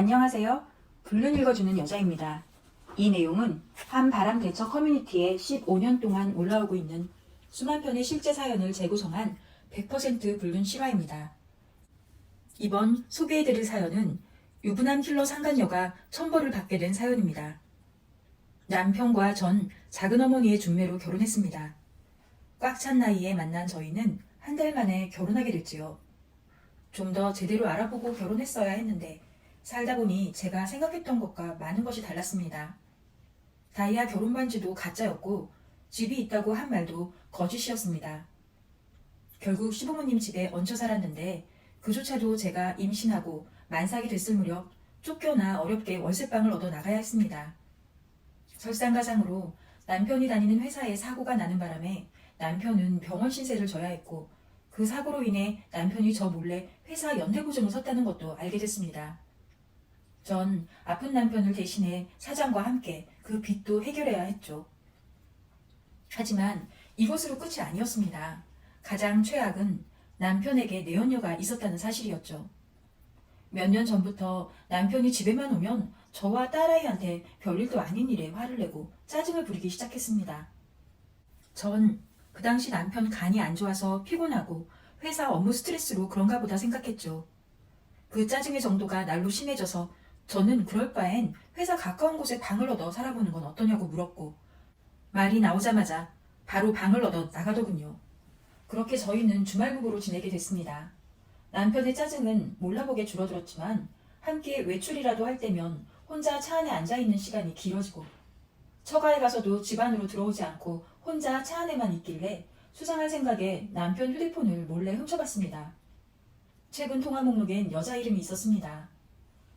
안녕하세요. 글을 읽어주는 여자입니다. 이 내용은 한 바람 대처 커뮤니티에 15년 동안 올라오고 있는 수만 편의 실제 사연을 재구성한 100% 불륜 실화입니다. 이번 소개해드릴 사연은 유부남 킬러 상간녀가 천벌을 받게 된 사연입니다. 남편과 전 작은 어머니의 중매로 결혼했습니다. 꽉 찬 나이에 만난 저희는 한 달 만에 결혼하게 됐지요. 좀 더 제대로 알아보고 결혼했어야 했는데 살다 보니 제가 생각했던 것과 많은 것이 달랐습니다. 다이아 결혼 반지도 가짜였고 집이 있다고 한 말도 거짓이었습니다. 결국 시부모님 집에 얹혀 살았는데 그조차도 제가 임신하고 만삭이 됐을 무렵 쫓겨나 어렵게 월세방을 얻어 나가야 했습니다. 설상가상으로 남편이 다니는 회사에 사고가 나는 바람에 남편은 병원 신세를 져야 했고 그 사고로 인해 남편이 저 몰래 회사 연대보증을 섰다는 것도 알게 됐습니다. 전 아픈 남편을 대신해 사장과 함께 그 빚도 해결해야 했죠. 하지만 이것으로 끝이 아니었습니다. 가장 최악은 남편에게 내연녀가 있었다는 사실이었죠. 몇 년 전부터 남편이 집에만 오면 저와 딸아이한테 별일도 아닌 일에 화를 내고 짜증을 부리기 시작했습니다. 전 그 당시 남편 간이 안 좋아서 피곤하고 회사 업무 스트레스로 그런가 보다 생각했죠. 그 짜증의 정도가 날로 심해져서 저는 그럴 바엔 회사 가까운 곳에 방을 얻어 살아보는 건 어떠냐고 물었고 말이 나오자마자 바로 방을 얻어 나가더군요. 그렇게 저희는 주말부부로 지내게 됐습니다. 남편의 짜증은 몰라보게 줄어들었지만 함께 외출이라도 할 때면 혼자 차 안에 앉아있는 시간이 길어지고 처가에 가서도 집 안으로 들어오지 않고 혼자 차 안에만 있길래 수상한 생각에 남편 휴대폰을 몰래 훔쳐봤습니다. 최근 통화 목록엔 여자 이름이 있었습니다.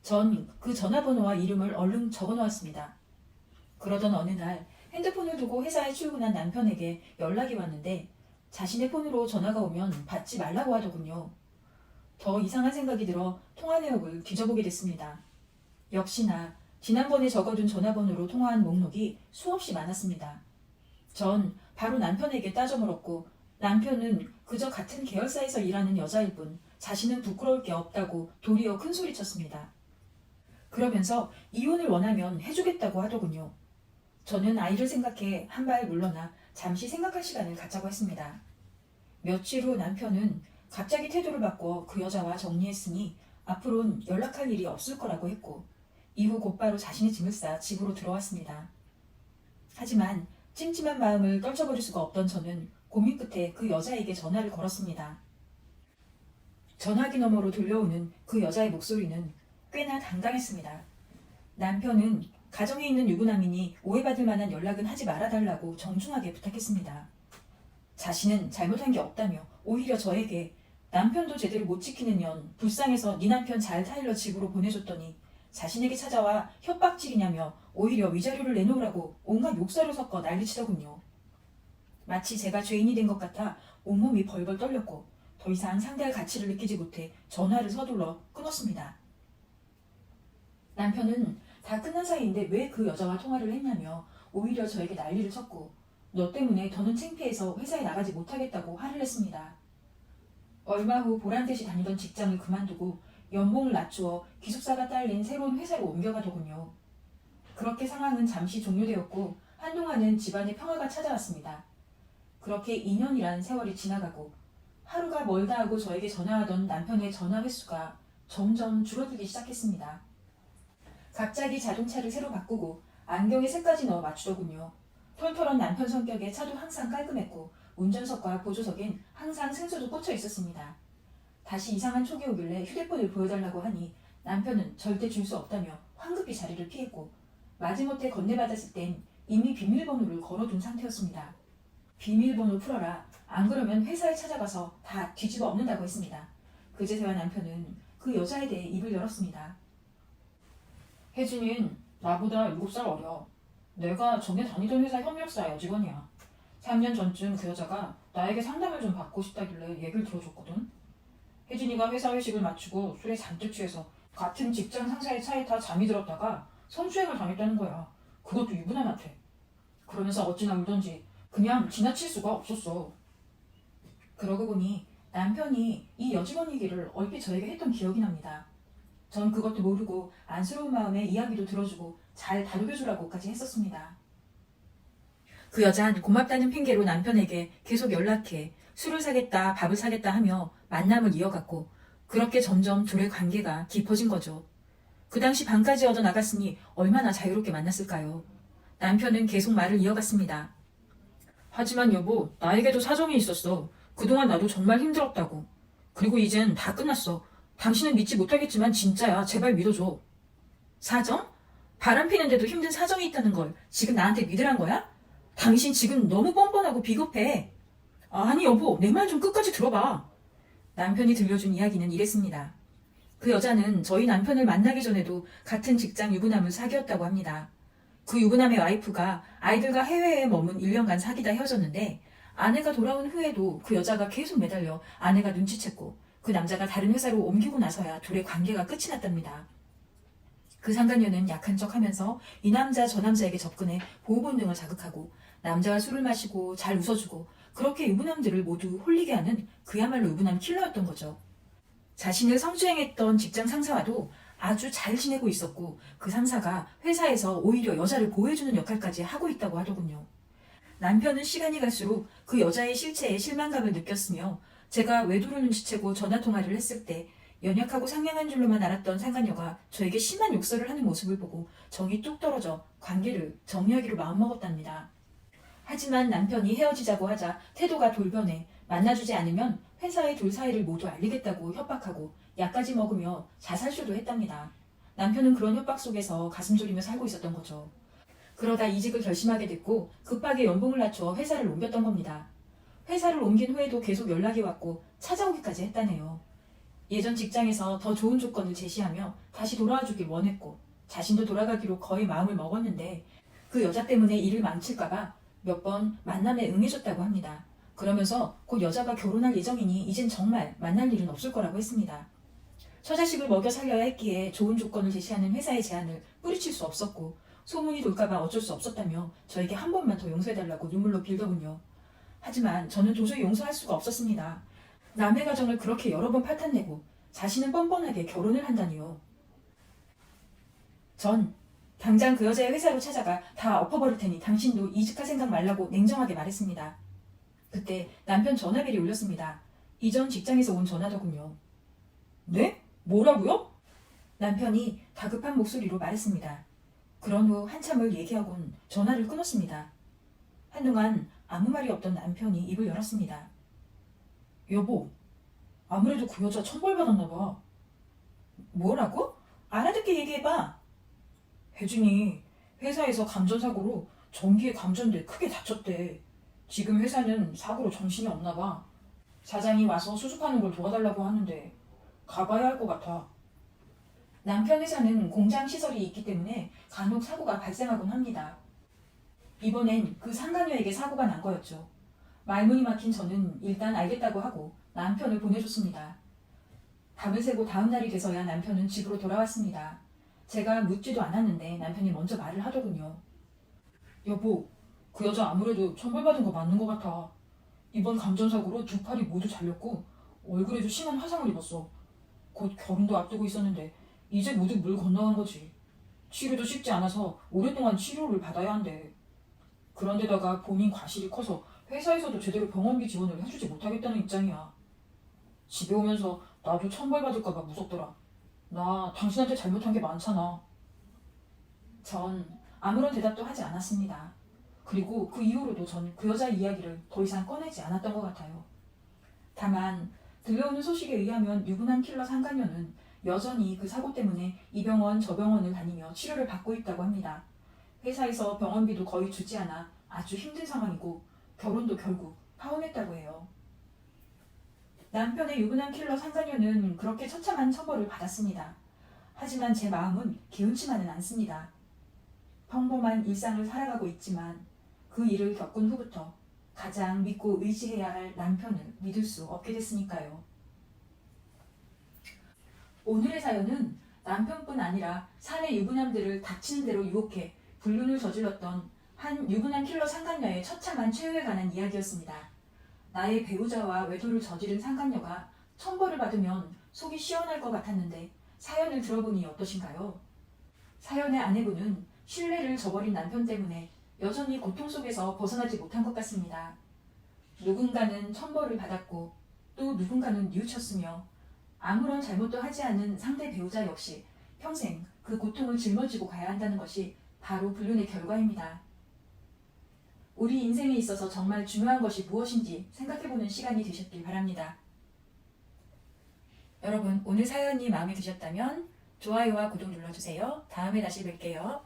전 그 전화번호와 이름을 얼른 적어놓았습니다. 그러던 어느 날 핸드폰을 두고 회사에 출근한 남편에게 연락이 왔는데 자신의 폰으로 전화가 오면 받지 말라고 하더군요. 더 이상한 생각이 들어 통화 내역을 뒤져보게 됐습니다. 역시나 지난번에 적어둔 전화번호로 통화한 목록이 수없이 많았습니다. 전 바로 남편에게 따져 물었고 남편은 그저 같은 계열사에서 일하는 여자일 뿐 자신은 부끄러울 게 없다고 도리어 큰소리쳤습니다. 그러면서 이혼을 원하면 해주겠다고 하더군요. 저는 아이를 생각해 한 발 물러나 잠시 생각할 시간을 갖자고 했습니다. 며칠 후 남편은 갑자기 태도를 바꿔 그 여자와 정리했으니 앞으로는 연락할 일이 없을 거라고 했고 이후 곧바로 자신의 짐을 싸 집으로 들어왔습니다. 하지만 찜찜한 마음을 떨쳐버릴 수가 없던 저는 고민 끝에 그 여자에게 전화를 걸었습니다. 전화기 너머로 들려오는 그 여자의 목소리는 꽤나 당당했습니다. 남편은 가정에 있는 유부남이니 오해받을 만한 연락은 하지 말아달라고 정중하게 부탁했습니다. 자신은 잘못한 게 없다며 오히려 저에게 남편도 제대로 못 지키는 년 불쌍해서 네 남편 잘 타일러 집으로 보내줬더니 자신에게 찾아와 협박질이냐며 오히려 위자료를 내놓으라고 온갖 욕설을 섞어 난리치더군요. 마치 제가 죄인이 된 것 같아 온몸이 벌벌 떨렸고 더 이상 상대할 가치를 느끼지 못해 전화를 서둘러 끊었습니다. 남편은 다 끝난 사이인데 왜 그 여자와 통화를 했냐며 오히려 저에게 난리를 쳤고 너 때문에 더는 창피해서 회사에 나가지 못하겠다고 화를 냈습니다. 얼마 후 보란듯이 다니던 직장을 그만두고 연봉을 낮추어 기숙사가 딸린 새로운 회사로 옮겨가더군요. 그렇게 상황은 잠시 종료되었고 한동안은 집안에 평화가 찾아왔습니다. 그렇게 2년이란 세월이 지나가고 하루가 멀다 하고 저에게 전화하던 남편의 전화 횟수가 점점 줄어들기 시작했습니다. 갑자기 자동차를 새로 바꾸고 안경에 색까지 넣어 맞추더군요. 털털한 남편 성격에 차도 항상 깔끔했고 운전석과 보조석엔 항상 생수도 꽂혀 있었습니다. 다시 이상한 촉이 오길래 휴대폰을 보여달라고 하니 남편은 절대 줄 수 없다며 황급히 자리를 피했고 마지못해 건네받았을 땐 이미 비밀번호를 걸어둔 상태였습니다. 비밀번호 풀어라. 안 그러면 회사에 찾아가서 다 뒤집어 엎는다고 했습니다. 그제서야 남편은 그 여자에 대해 입을 열었습니다. 혜진이는 나보다 7살 어려. 내가 전에 다니던 회사 협력사 여직원이야. 3년 전쯤 그 여자가 나에게 상담을 좀 받고 싶다길래 얘기를 들어줬거든. 혜진이가 회사 회식을 마치고 술에 잔뜩 취해서 같은 직장 상사의 차에 타 잠이 들었다가 성추행을 당했다는 거야. 그것도 유부남한테. 그러면서 어찌나 울던지 그냥 지나칠 수가 없었어. 그러고 보니 남편이 이 여직원 얘기를 얼핏 저에게 했던 기억이 납니다. 전 그것도 모르고 안쓰러운 마음에 이야기도 들어주고 잘 다독여주라고까지 했었습니다. 그 여잔 고맙다는 핑계로 남편에게 계속 연락해 술을 사겠다, 밥을 사겠다 하며 만남을 이어갔고 그렇게 점점 둘의 관계가 깊어진 거죠. 그 당시 방까지 얻어 나갔으니 얼마나 자유롭게 만났을까요? 남편은 계속 말을 이어갔습니다. 하지만 여보, 나에게도 사정이 있었어. 그동안 나도 정말 힘들었다고. 그리고 이젠 다 끝났어. 당신은 믿지 못하겠지만 진짜야. 제발 믿어줘. 사정? 바람 피는데도 힘든 사정이 있다는 걸 지금 나한테 믿으란 거야? 당신 지금 너무 뻔뻔하고 비겁해. 아니 여보, 내 말 좀 끝까지 들어봐. 남편이 들려준 이야기는 이랬습니다. 그 여자는 저희 남편을 만나기 전에도 같은 직장 유부남을 사귀었다고 합니다. 그 유부남의 와이프가 아이들과 해외에 머문 1년간 사귀다 헤어졌는데 아내가 돌아온 후에도 그 여자가 계속 매달려 아내가 눈치챘고 그 남자가 다른 회사로 옮기고 나서야 둘의 관계가 끝이 났답니다. 그 상간녀는 약한 척하면서 이 남자 저 남자에게 접근해 보호 본능을 자극하고 남자와 술을 마시고 잘 웃어주고 그렇게 유부남들을 모두 홀리게 하는 그야말로 유부남 킬러였던 거죠. 자신을 성추행했던 직장 상사와도 아주 잘 지내고 있었고 그 상사가 회사에서 오히려 여자를 보호해주는 역할까지 하고 있다고 하더군요. 남편은 시간이 갈수록 그 여자의 실체에 실망감을 느꼈으며 제가 외도를 눈치채고 전화통화를 했을 때 연약하고 상냥한 줄로만 알았던 상간녀가 저에게 심한 욕설을 하는 모습을 보고 정이 뚝 떨어져 관계를 정리하기로 마음먹었답니다. 하지만 남편이 헤어지자고 하자 태도가 돌변해 만나주지 않으면 회사의 둘 사이를 모두 알리겠다고 협박하고 약까지 먹으며 자살쇼도 했답니다. 남편은 그런 협박 속에서 가슴 졸이며 살고 있었던 거죠. 그러다 이직을 결심하게 됐고 급하게 연봉을 낮춰 회사를 옮겼던 겁니다. 회사를 옮긴 후에도 계속 연락이 왔고 찾아오기까지 했다네요. 예전 직장에서 더 좋은 조건을 제시하며 다시 돌아와 주길 원했고 자신도 돌아가기로 거의 마음을 먹었는데 그 여자 때문에 일을 망칠까봐 몇 번 만남에 응해줬다고 합니다. 그러면서 곧 여자가 결혼할 예정이니 이젠 정말 만날 일은 없을 거라고 했습니다. 처자식을 먹여 살려야 했기에 좋은 조건을 제시하는 회사의 제안을 뿌리칠 수 없었고 소문이 돌까봐 어쩔 수 없었다며 저에게 한 번만 더 용서해달라고 눈물로 빌더군요. 하지만 저는 도저히 용서할 수가 없었습니다. 남의 가정을 그렇게 여러 번 파탄내고 자신은 뻔뻔하게 결혼을 한다니요. 전 당장 그 여자의 회사로 찾아가 다 엎어버릴 테니 당신도 이직할 생각 말라고 냉정하게 말했습니다. 그때 남편 전화벨이 울렸습니다. 이전 직장에서 온 전화더군요. 네? 뭐라고요? 남편이 다급한 목소리로 말했습니다. 그런 후 한참을 얘기하곤 전화를 끊었습니다. 한동안 아무 말이 없던 남편이 입을 열었습니다. 여보, 아무래도 그 여자 천벌받았나 봐. 뭐라고? 알아듣게 얘기해봐. 혜진이 회사에서 감전사고로 전기에 감전돼 크게 다쳤대. 지금 회사는 사고로 정신이 없나 봐. 사장이 와서 수습하는 걸 도와달라고 하는데 가봐야 할 것 같아. 남편 회사는 공장 시설이 있기 때문에 간혹 사고가 발생하곤 합니다. 이번엔 그 상간녀에게 사고가 난 거였죠. 말문이 막힌 저는 일단 알겠다고 하고 남편을 보내줬습니다. 밤을 새고 다음 날이 돼서야 남편은 집으로 돌아왔습니다. 제가 묻지도 않았는데 남편이 먼저 말을 하더군요. 여보, 그 여자 아무래도 천벌받은 거 맞는 것 같아. 이번 감전사고로 두 팔이 모두 잘렸고 얼굴에도 심한 화상을 입었어. 곧 결혼도 앞두고 있었는데 이제 모두 물 건너간 거지. 치료도 쉽지 않아서 오랫동안 치료를 받아야 한대. 그런데다가 본인 과실이 커서 회사에서도 제대로 병원비 지원을 해주지 못하겠다는 입장이야. 집에 오면서 나도 천벌받을까봐 무섭더라. 나 당신한테 잘못한 게 많잖아. 전 아무런 대답도 하지 않았습니다. 그리고 그 이후로도 전 그 여자 이야기를 더 이상 꺼내지 않았던 것 같아요. 다만 들려오는 소식에 의하면 유부남 킬러 상간녀는 여전히 그 사고 때문에 이 병원 저 병원을 다니며 치료를 받고 있다고 합니다. 회사에서 병원비도 거의 주지 않아 아주 힘든 상황이고 결혼도 결국 파혼했다고 해요. 남편의 유부남 킬러 상간녀는 그렇게 처참한 처벌을 받았습니다. 하지만 제 마음은 개운치만은 않습니다. 평범한 일상을 살아가고 있지만 그 일을 겪은 후부터 가장 믿고 의지해야 할 남편을 믿을 수 없게 됐으니까요. 오늘의 사연은 남편뿐 아니라 사내 유부남들을 닥치는 대로 유혹해 불륜을 저질렀던 한 유부남 킬러 상간녀의 처참한 최후에 관한 이야기였습니다. 나의 배우자와 외도를 저지른 상간녀가 천벌을 받으면 속이 시원할 것 같았는데 사연을 들어보니 어떠신가요? 사연의 아내분은 신뢰를 저버린 남편 때문에 여전히 고통 속에서 벗어나지 못한 것 같습니다. 누군가는 천벌을 받았고 또 누군가는 뉘우쳤으며 아무런 잘못도 하지 않은 상대 배우자 역시 평생 그 고통을 짊어지고 가야 한다는 것이 바로 불륜의 결과입니다. 우리 인생에 있어서 정말 중요한 것이 무엇인지 생각해보는 시간이 되셨길 바랍니다. 여러분, 오늘 사연이 마음에 드셨다면 좋아요와 구독 눌러주세요. 다음에 다시 뵐게요.